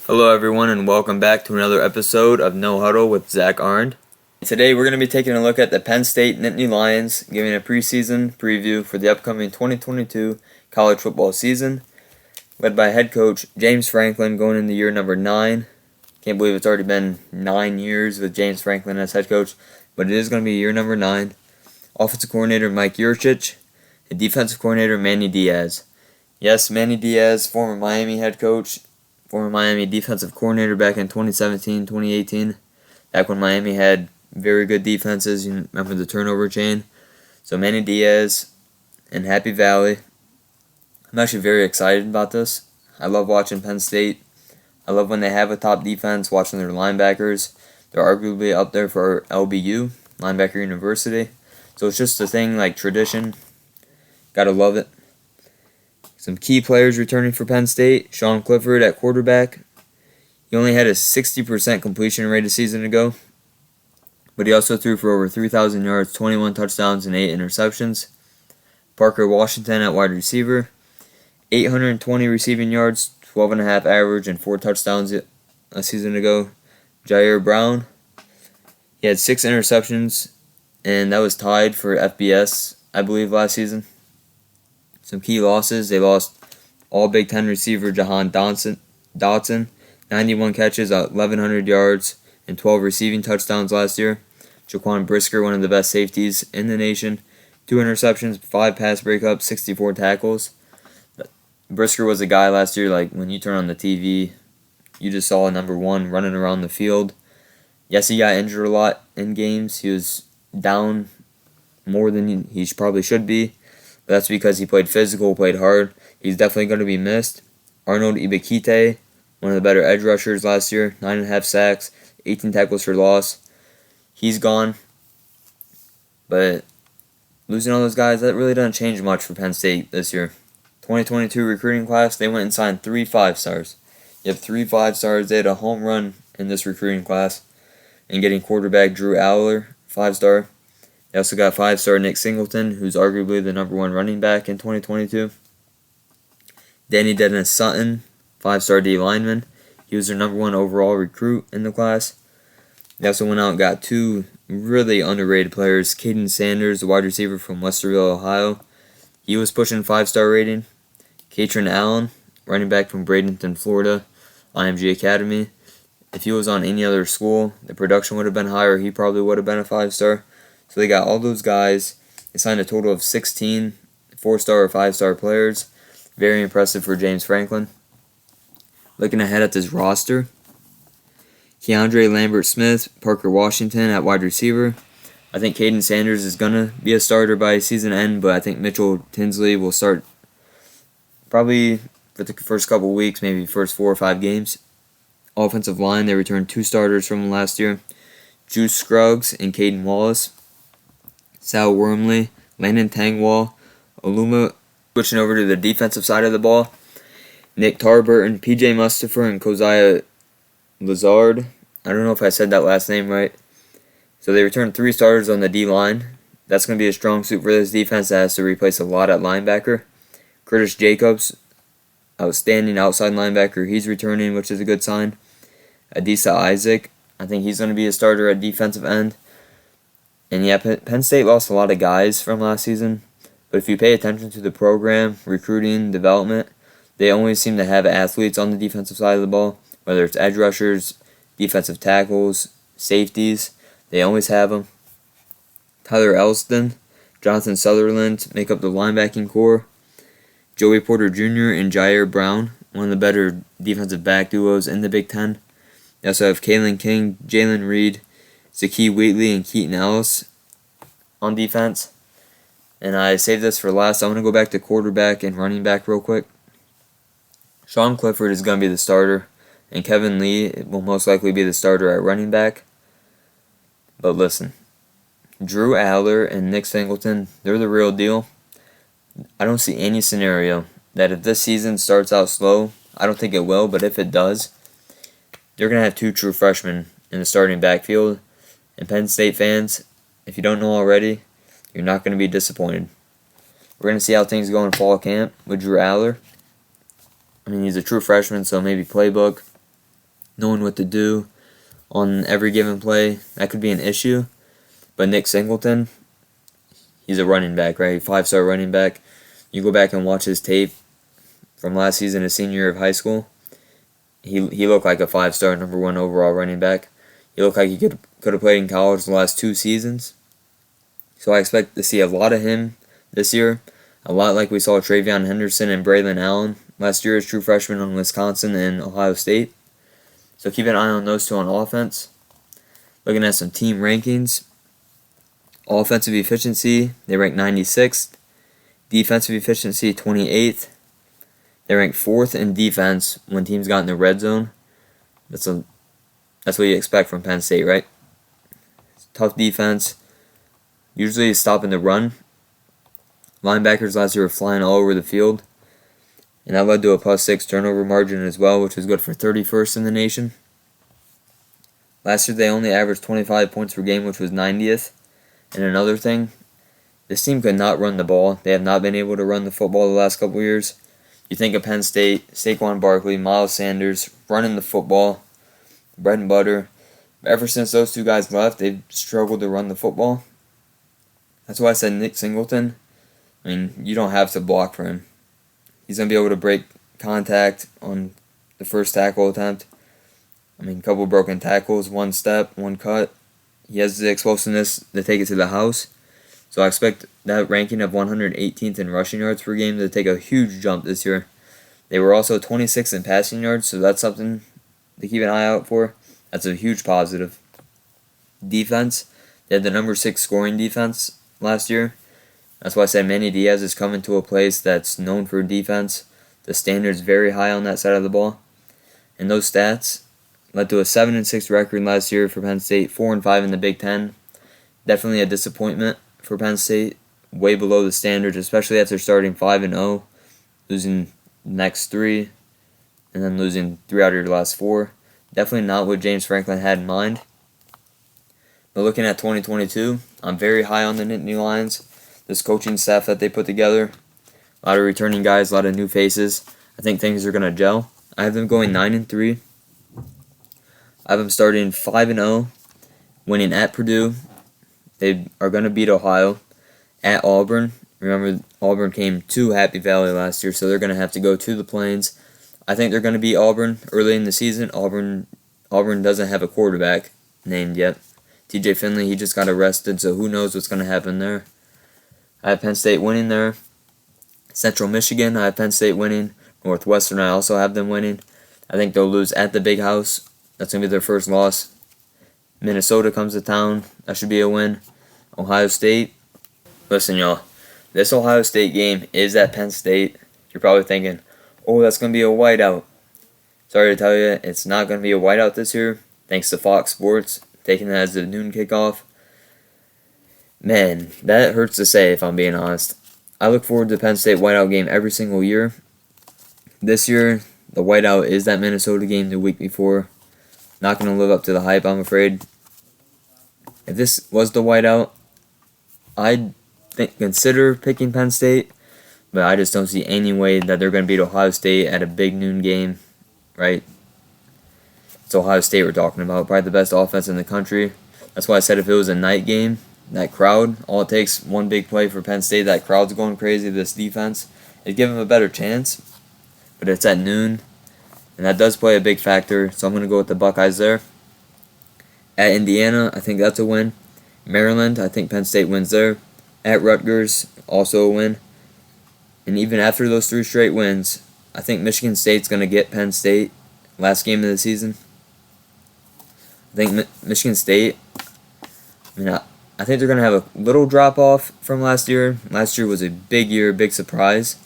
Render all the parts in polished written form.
Hello everyone and welcome back to another episode of No Huddle with Zach Arndt. Today we're going to be taking a look at the Penn State Nittany Lions, giving a preseason preview for the upcoming 2022 college football season, led by head coach James Franklin going into year number 9. Can't believe it's already been 9 years with James Franklin as head coach, but it is going to be year number 9. Offensive coordinator Mike Yurcich and defensive coordinator Manny Diaz. Yes, Manny Diaz, former Miami head coach, former Miami defensive coordinator back in 2017, 2018, back when Miami had very good defenses. You remember the turnover chain. So Manny Diaz and Happy Valley. I'm actually very excited about this. I love watching Penn State. I love when they have a top defense, watching their linebackers. They're arguably up there for LBU, Linebacker University. So it's just a thing like tradition. Gotta love it. Some key players returning for Penn State. Sean Clifford at quarterback. He only had a 60% completion rate a season ago, but he also threw for over 3,000 yards, 21 touchdowns, and 8 interceptions. Parker Washington at wide receiver. 820 receiving yards, 12.5 average, and 4 touchdowns a season ago. Jair Brown. He had 6 interceptions, and that was tied for FBS, I believe, last season. Some key losses. They lost all Big Ten receiver Jahan Dotson, 91 catches, 1,100 yards, and 12 receiving touchdowns last year. Jaquan Brisker, one of the best safeties in the nation, 2 interceptions, 5 pass breakups, 64 tackles. Brisker was a guy last year, like when you turn on the TV, you just saw number 1 running around the field. Yes, he got injured a lot in games. He was down more than he probably should be. But that's because he played physical, played hard. He's definitely going to be missed. Arnold Ibikite, one of the better edge rushers last year, 9.5 sacks, 18 tackles for loss. He's gone. But losing all those guys, that really doesn't change much for Penn State this year. 2022 recruiting class, they went and signed 3 5-stars. You have 3 5-stars. They had a home run in this recruiting class. And getting quarterback Drew Aller, 5-star. They also got 5-star Nick Singleton, who's arguably the number 1 running back in 2022. Danny Dennis Sutton, 5-star D lineman. He was their number 1 overall recruit in the class. They also went out and got 2 really underrated players. Kaden Sanders, the wide receiver from Westerville, Ohio. He was pushing 5-star rating. Katrin Allen, running back from Bradenton, Florida, IMG Academy. If he was on any other school, the production would have been higher. He probably would have been a 5-star. So they got all those guys. They signed a total of 16 4-star or 5-star players. Very impressive for James Franklin. Looking ahead at this roster, Keandre Lambert-Smith, Parker Washington at wide receiver. I think Kaden Sanders is going to be a starter by season end, but I think Mitchell Tinsley will start probably for the first couple weeks, maybe first 4 or 5 games. Offensive line, they returned 2 starters from last year. Juice Scruggs and Caden Wallace. Sal Wormley, Landon Tangwall, Oluma. Switching over to the defensive side of the ball, Nick Tarburton, PJ Mustapher, and Kosiah Lazard. I don't know if I said that last name right. So they returned 3 starters on the D-line. That's going to be a strong suit for this defense that has to replace a lot at linebacker. Curtis Jacobs, outstanding outside linebacker. He's returning, which is a good sign. Adisa Isaac, I think he's going to be a starter at defensive end. And yeah, Penn State lost a lot of guys from last season. But if you pay attention to the program, recruiting, development, they always seem to have athletes on the defensive side of the ball. Whether it's edge rushers, defensive tackles, safeties, they always have them. Tyler Elston, Jonathan Sutherland make up the linebacking core. Joey Porter Jr. and Jair Brown, one of the better defensive back duos in the Big Ten. They also have Kalen King, Jalen Reed, Zakee Wheatley, and Keaton Ellis on defense. And I saved this for last. I'm going to go back to quarterback and running back real quick. Sean Clifford is going to be the starter, and Kevin Lee will most likely be the starter at running back. But listen, Drew Aller and Nick Singleton, they're the real deal. I don't see any scenario that if this season starts out slow, I don't think it will, but if it does, they're going to have 2 true freshmen in the starting backfield. And Penn State fans, if you don't know already, you're not going to be disappointed. We're going to see how things go in fall camp with Drew Aller. I mean, he's a true freshman, so maybe playbook. knowing what to do on every given play, that could be an issue. But Nick Singleton, he's a running back, right? 5-star running back. You go back and watch his tape from last season, his senior year of high school. He looked like a 5-star number 1 overall running back. He looked like he could have played in college the last 2 seasons. So I expect to see a lot of him this year. A lot like we saw Travion Henderson and Braylon Allen last year as true freshmen on Wisconsin and Ohio State. So keep an eye on those two on offense. Looking at some team rankings. Offensive efficiency, they rank 96th. Defensive efficiency, 28th. They rank 4th in defense when teams got in the red zone. That's what you expect from Penn State, right? Tough defense. Usually stopping the run. Linebackers last year were flying all over the field. And that led to a +6 turnover margin as well, which was good for 31st in the nation. Last year they only averaged 25 points per game, which was 90th. And another thing, this team could not run the ball. They have not been able to run the football the last couple years. You think of Penn State, Saquon Barkley, Miles Sanders, running the football, bread and butter. But ever since those two guys left, they've struggled to run the football. That's why I said Nick Singleton. I mean, you don't have to block for him. He's going to be able to break contact on the first tackle attempt. I mean, a couple broken tackles, 1 step, 1 cut. He has the explosiveness to take it to the house. So I expect that ranking of 118th in rushing yards per game to take a huge jump this year. They were also 26th in passing yards, so that's something to keep an eye out for. That's a huge positive. Defense, they had the number 6 scoring defense last year. That's why I said Manny Diaz is coming to a place that's known for defense. The standard's very high on that side of the ball. And those stats led to a 7-6 record last year for Penn State, 4-5 in the Big Ten. Definitely a disappointment for Penn State, way below the standards, especially after starting 5-0, losing the next 3, and then losing 3 out of your last 4. Definitely not what James Franklin had in mind. But looking at 2022, I'm very high on the Nittany Lions. This coaching staff that they put together, a lot of returning guys, a lot of new faces. I think things are going to gel. I have them going 9-3. I have them starting 5-0, winning at Purdue. They are going to beat Ohio. At Auburn. Remember, Auburn came to Happy Valley last year, so they're going to have to go to the Plains. I think they're going to beat Auburn early in the season. Auburn doesn't have a quarterback named yet. TJ Finley, he just got arrested, so who knows what's going to happen there. I have Penn State winning there. Central Michigan, I have Penn State winning. Northwestern, I also have them winning. I think they'll lose at the Big House. That's going to be their first loss. Minnesota comes to town. That should be a win. Ohio State. Listen, y'all. This Ohio State game is at Penn State. You're probably thinking, oh, that's going to be a whiteout. Sorry to tell you, it's not going to be a whiteout this year. Thanks to Fox Sports taking that as the noon kickoff. Man, that hurts to say if I'm being honest. I look forward to the Penn State whiteout game every single year. This year, the whiteout is that Minnesota game the week before. Not going to live up to the hype, I'm afraid. If this was the whiteout, I'd consider picking Penn State, but I just don't see any way that they're going to beat Ohio State at a big noon game, right? It's Ohio State we're talking about, probably the best offense in the country. That's why I said if it was a night game, that crowd, all it takes, one big play for Penn State, that crowd's going crazy, this defense, it'd give them a better chance. But it's at noon, and that does play a big factor, so I'm going to go with the Buckeyes there. At Indiana, I think that's a win. Maryland, I think Penn State wins there. At Rutgers, also a win. And even after those 3 straight wins, I think Michigan State's going to get Penn State last game of the season. I think Michigan State, I think they're going to have a little drop-off from last year. Last year was a big year, big surprise.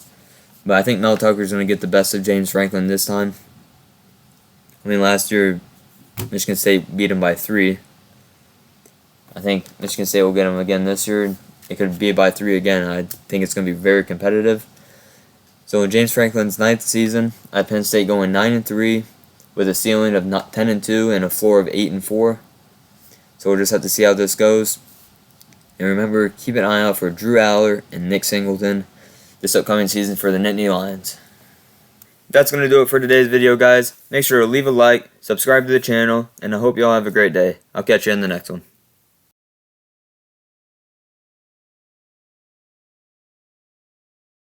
But I think Mel Tucker's going to get the best of James Franklin this time. Last year, Michigan State beat him by 3. I think Michigan State will get him again this year. It could be by 3 again. I think it's going to be very competitive. So in James Franklin's 9th season, I have Penn State going 9-3 with a ceiling of 10-2 and a floor of 8-4. So we'll just have to see how this goes. And remember, keep an eye out for Drew Aller and Nick Singleton this upcoming season for the Nittany Lions. That's going to do it for today's video, guys. Make sure to leave a like, subscribe to the channel, and I hope you all have a great day. I'll catch you in the next one.